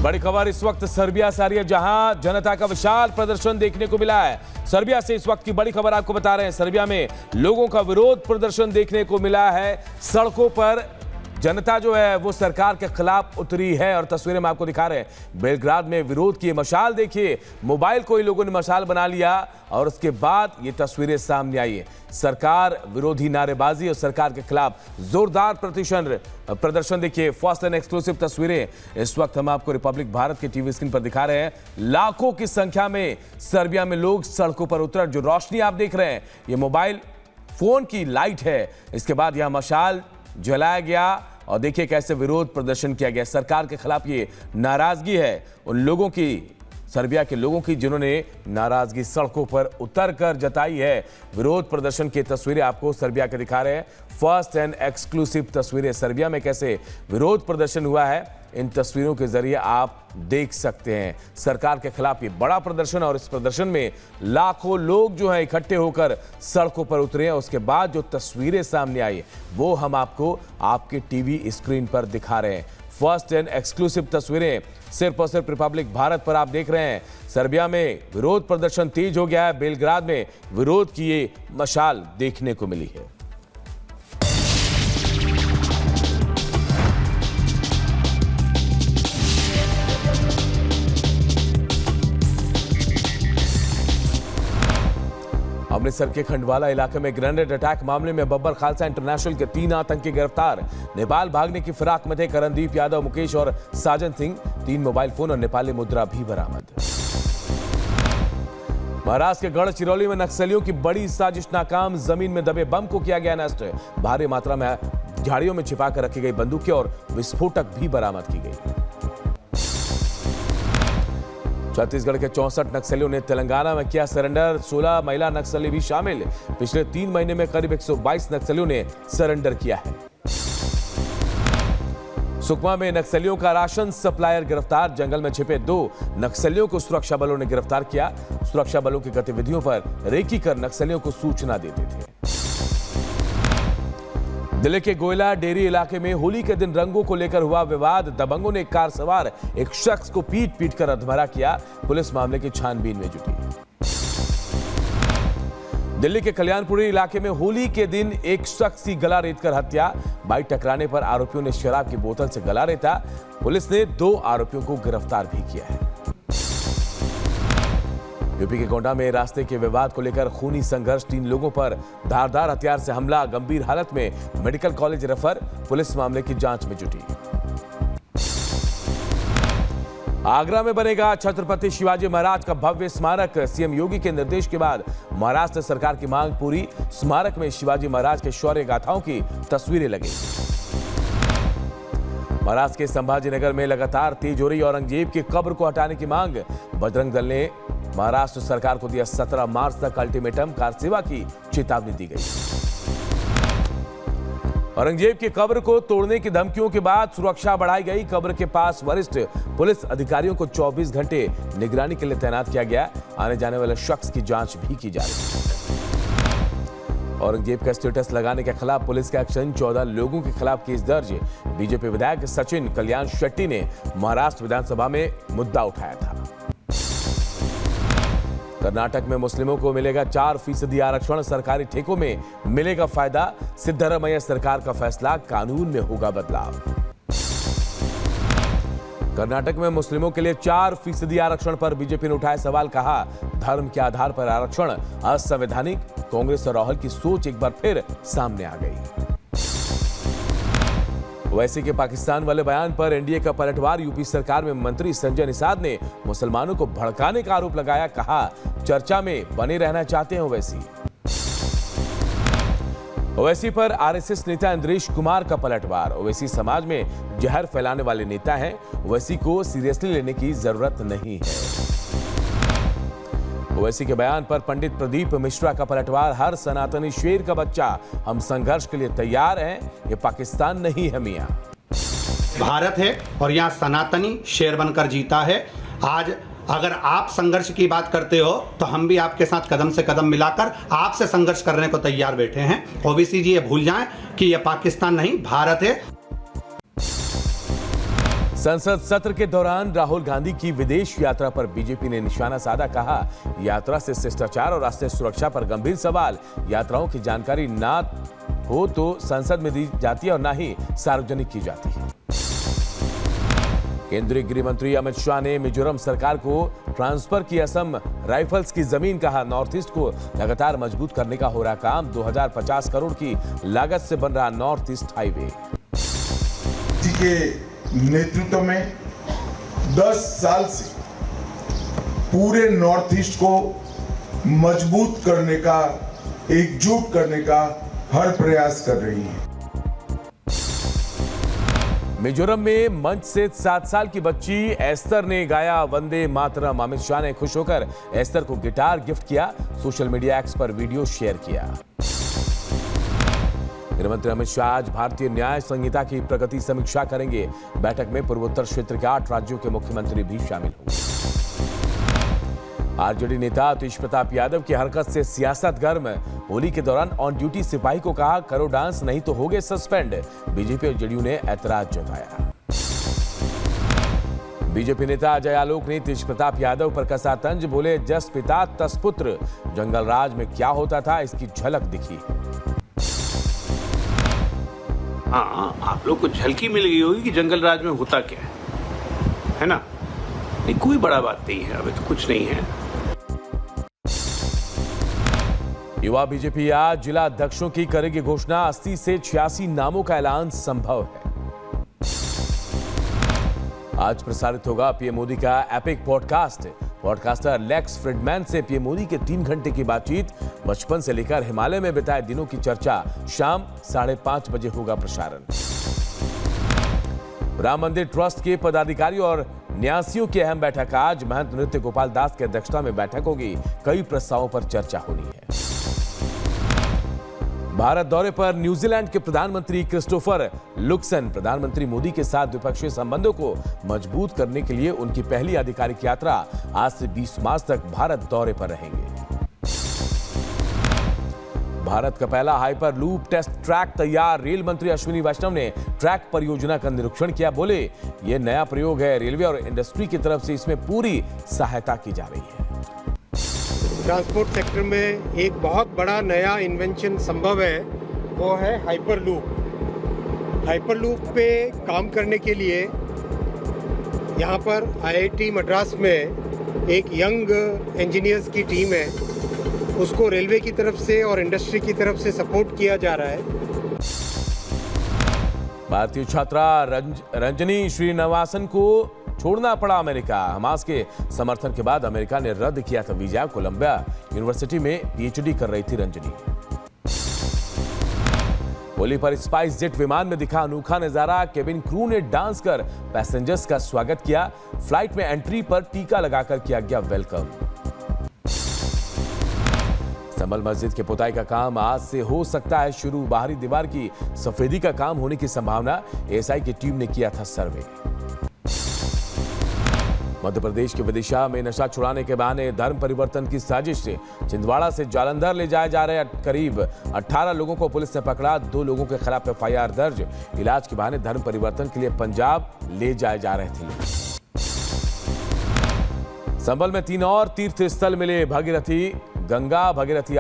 बड़ी खबर इस वक्त सर्बिया से आ रही है, जहां जनता का विशाल प्रदर्शन देखने को मिला है। सर्बिया से इस वक्त की बड़ी खबर आपको बता रहे हैं। सर्बिया में लोगों का विरोध प्रदर्शन देखने को मिला है। सड़कों पर जनता जो है वो सरकार के खिलाफ उतरी है और तस्वीरें में आपको दिखा रहे हैं। बेलग्राद में विरोध की मशाल देखिए, मोबाइल को ही लोगों ने मशाल बना लिया और उसके बाद ये तस्वीरें सामने आई है। सरकार विरोधी नारेबाजी और सरकार के खिलाफ जोरदार प्रदर्शन देखिए। फर्स्ट एंड एक्सक्लूसिव तस्वीरें इस वक्त हम आपको रिपब्लिक भारत के टीवी स्क्रीन पर दिखा रहे हैं। लाखों की संख्या में सर्बिया में लोग सड़कों पर उतर, जो रोशनी आप देख रहे हैं ये मोबाइल फोन की लाइट है। इसके बाद यह मशाल जलाया गया और देखिए कैसे विरोध प्रदर्शन किया गया। सरकार के खिलाफ ये नाराजगी है उन लोगों की, सर्बिया के लोगों की, जिन्होंने नाराजगी सड़कों पर उतरकर जताई है। विरोध प्रदर्शन की तस्वीरें आपको सर्बिया के दिखा रहे हैं। फर्स्ट एंड एक्सक्लूसिव तस्वीरें सर्बिया में कैसे विरोध प्रदर्शन हुआ है, इन तस्वीरों के जरिए आप देख सकते हैं। सरकार के खिलाफ ये बड़ा प्रदर्शन और इस प्रदर्शन में लाखों लोग जो है इकट्ठे होकर सड़कों पर उतरे हैं। उसके बाद जो तस्वीरें सामने आई वो हम आपको आपके टीवी स्क्रीन पर दिखा रहे हैं। फर्स्ट एंड एक्सक्लूसिव तस्वीरें सिर्फ और सिर्फ रिपब्लिक भारत पर आप देख रहे हैं। सर्बिया में विरोध प्रदर्शन तेज हो गया है। बेलग्राद में विरोध की ये मशाल देखने को मिली है। अमृतसर के खंडवाला इलाके में ग्रेनेड अटैक मामले में बब्बर खालसा इंटरनेशनल के 3 आतंकी गिरफ्तार। नेपाल भागने की फिराक में थे करणदीप यादव, मुकेश और साजन सिंह। 3 मोबाइल फोन और नेपाली मुद्रा भी बरामद। महाराष्ट्र के गढ़चिरौली में नक्सलियों की बड़ी साजिश नाकाम, जमीन में दबे बम को किया गया नष्ट। भारी मात्रा में झाड़ियों में छिपाकर रखी गई बंदूकें और विस्फोटक भी बरामद की गई। छत्तीसगढ़ के 64 नक्सलियों ने तेलंगाना में किया सरेंडर। 16 महिला नक्सली भी शामिल। पिछले 3 महीने में करीब 122 नक्सलियों ने सरेंडर किया है। सुकमा में नक्सलियों का राशन सप्लायर गिरफ्तार। जंगल में छिपे 2 नक्सलियों को सुरक्षा बलों ने गिरफ्तार किया। सुरक्षा बलों की गतिविधियों पर रेकी कर नक्सलियों को सूचना देते थे। दिल्ली के गोयला डेरी इलाके में होली के दिन रंगों को लेकर हुआ विवाद। दबंगों ने कार सवार एक शख्स को पीट कर अधमरा किया। पुलिस मामले की छानबीन में जुटी। दिल्ली के कल्याणपुरी इलाके में होली के दिन एक शख्स की गला रेतकर हत्या। बाइक टकराने पर आरोपियों ने शराब की बोतल से गला रेता। पुलिस ने 2 आरोपियों को गिरफ्तार भी किया है। यूपी के गोंडा में रास्ते के विवाद को लेकर खूनी संघर्ष, 3 लोगों पर धारदार हथियार से हमला, गंभीर हालत में मेडिकल कॉलेज रेफर। पुलिस मामले की जांच में जुटी। आगरा में बनेगा छत्रपति शिवाजी महाराज का भव्य स्मारक। सीएम योगी के निर्देश के बाद महाराष्ट्र सरकार की मांग पूरी। स्मारक में शिवाजी महाराज के शौर्य गाथाओं की तस्वीरें लगी। महाराष्ट्र के संभाजीनगर में लगातार तेज हो रही औरंगजेब की कब्र को हटाने की मांग। बजरंग दल ने महाराष्ट्र सरकार को दिया 17 मार्च तक अल्टीमेटम। कार सेवा की चेतावनी दी गई। औरंगजेब की कब्र को तोड़ने की धमकियों के बाद सुरक्षा बढ़ाई गई। कब्र के पास वरिष्ठ पुलिस अधिकारियों को 24 घंटे निगरानी के लिए तैनात किया गया। आने जाने वाले शख्स की जांच भी की जा रही है। औरंगजेब का स्टेटस लगाने के खिलाफ पुलिस का एक्शन। 14 लोगों के खिलाफ केस दर्ज। बीजेपी विधायक सचिन कल्याण शेट्टी ने महाराष्ट्र विधानसभा में मुद्दा उठाया था। कर्नाटक में मुस्लिमों को मिलेगा 4% आरक्षण। सरकारी ठेकों में मिलेगा फायदा। सिद्धरामैया सरकार का फैसला, कानून में होगा बदलाव। कर्नाटक में मुस्लिमों के लिए 4% आरक्षण पर बीजेपी ने उठाया सवाल। कहा धर्म के आधार पर आरक्षण असंवैधानिक। कांग्रेस और राहुल की सोच एक बार फिर सामने आ गई। ओवैसी के पाकिस्तान वाले बयान पर एनडीए का पलटवार। यूपी सरकार में मंत्री संजय निषाद ने मुसलमानों को भड़काने का आरोप लगाया। कहा चर्चा में बने रहना चाहते हैं ओवैसी। ओवैसी पर आरएसएस नेता इंद्रेश कुमार का पलटवार। ओवैसी समाज में जहर फैलाने वाले नेता हैं। ओवैसी को सीरियसली लेने की जरूरत नहीं है। ओवैसी के बयान पर पंडित प्रदीप मिश्रा का पलटवार। हर सनातनी शेर का बच्चा, हम संघर्ष के लिए तैयार हैं। ये पाकिस्तान नहीं है मियां। भारत है और यहाँ सनातनी शेर बनकर जीता है। आज अगर आप संघर्ष की बात करते हो तो हम भी आपके साथ कदम से कदम मिलाकर आपसे संघर्ष करने को तैयार बैठे हैं। ओवैसी जी ये भूल जाएं कि ये पाकिस्तान नहीं, भारत है। संसद सत्र के दौरान राहुल गांधी की विदेश यात्रा पर बीजेपी ने निशाना साधा। कहा, यात्रा से शिष्टाचार और राष्ट्रीय सुरक्षा पर गंभीर सवाल। यात्राओं की जानकारी ना हो तो संसद में दी जाती है और ना ही सार्वजनिक की जाती है। केंद्रीय गृह मंत्री अमित शाह ने मिजोरम सरकार को ट्रांसफर की असम राइफल्स की जमीन। कहा, नॉर्थ ईस्ट को लगातार मजबूत करने का हो रहा काम। 2050 करोड़ की लागत से बन रहा नॉर्थ ईस्ट हाईवे। के नेतृत्व में 10 साल से पूरे नॉर्थ ईस्ट को मजबूत करने का, एकजुट करने का हर प्रयास कर रही है। मिजोरम में मंच से 7 साल की बच्ची एस्तर ने गाया वंदे मातरम। अमित शाह ने खुश होकर एस्तर को गिटार गिफ्ट किया। सोशल मीडिया एक्स पर वीडियो शेयर किया। गृहमंत्री अमित शाह आज भारतीय न्याय संहिता की प्रगति समीक्षा करेंगे। बैठक में पूर्वोत्तर क्षेत्र के 8 राज्यों के मुख्यमंत्री भी शामिल होंगे। आरजेडी नेता तेज प्रताप यादव की हरकत से सियासत गर्म। होली के दौरान ऑन ड्यूटी सिपाही को कहा, करो डांस नहीं तो होगे सस्पेंड। बीजेपी और जेडीयू ने ऐतराज जताया। बीजेपी नेता अजय आलोक ने तेज प्रताप यादव पर कसा तंज। बोले, जस पिता तस पुत्र। जंगल राज में क्या होता था इसकी झलक दिखी। हाँ, आप लोग को झलकी मिल गई होगी कि जंगल राज में होता क्या है ना? नहीं, कोई बड़ा बात नहीं है, अभी तो कुछ नहीं है। युवा बीजेपी आज जिला अध्यक्षों की करेगी घोषणा। 80 से 86 नामों का ऐलान संभव है। आज प्रसारित होगा पीएम मोदी का epic podcast. Podcaster Lex Fridman से पीएम मोदी के 3 घंटे की बातचीत। बचपन से लेकर हिमालय में बिताए दिनों की चर्चा। शाम 5:30 बजे होगा प्रसारण। राम मंदिर ट्रस्ट के पदाधिकारी और न्यासियों की अहम बैठक आज। महंत नृत्य गोपाल दास की अध्यक्षता में बैठक होगी। कई प्रस्तावों पर चर्चा होनी है। भारत दौरे पर न्यूजीलैंड के प्रधानमंत्री क्रिस्टोफर लुक्सन। प्रधानमंत्री मोदी के साथ द्विपक्षीय संबंधों को मजबूत करने के लिए उनकी पहली आधिकारिक यात्रा आज से 20 मार्च तक भारत दौरे पर रहेंगे। भारत का पहला हाइपर लूप टेस्ट ट्रैक तैयार। रेल मंत्री अश्विनी वैष्णव ने ट्रैक परियोजना का निरीक्षण किया। बोले, यह नया प्रयोग है। रेलवे और इंडस्ट्री की तरफ से इसमें पूरी सहायता की जा रही है। ट्रांसपोर्ट सेक्टर में एक बहुत बड़ा नया इन्वेंशन संभव है, वो है हाइपर लूप। हाइपर लूप पे काम करने के लिए यहाँ पर आईआईटी मद्रास में एक यंग इंजीनियर्स की टीम है। उसको रेलवे की तरफ से और इंडस्ट्री की तरफ से सपोर्ट किया जा रहा है। भारतीय छात्रा रंजनी श्रीनिवासन को छोड़ना पड़ा अमेरिका। हमास के समर्थन के बाद अमेरिका ने रद्द किया था वीजा। कोलंबिया यूनिवर्सिटी में पीएचडी कर रही थी रंजनी। होली पर स्पाइस जेट विमान में दिखा अनोखा नजारा। केबिन क्रू ने डांस कर पैसेंजर्स का स्वागत किया। फ्लाइट में एंट्री पर टीका लगाकर किया गया वेलकम। संभल मस्जिद के पुताई का काम आज से हो सकता है शुरू। बाहरी दीवार की सफेदी का काम होने की संभावना। एएसआई की टीम ने किया था सर्वे। मध्य प्रदेश के विदिशा में नशा छुड़ाने के बहाने धर्म परिवर्तन की साजिश से छिंदवाड़ा से जालंधर ले जाए जा रहे करीब 18 लोगों को पुलिस ने पकड़ा। 2 लोगों के खिलाफ एफआईआर दर्ज। इलाज के बहाने धर्म परिवर्तन के लिए पंजाब ले जाए जा रहे थे। संभल में 3 और तीर्थ स्थल मिले। भागीरथी गंगा, भागीरथी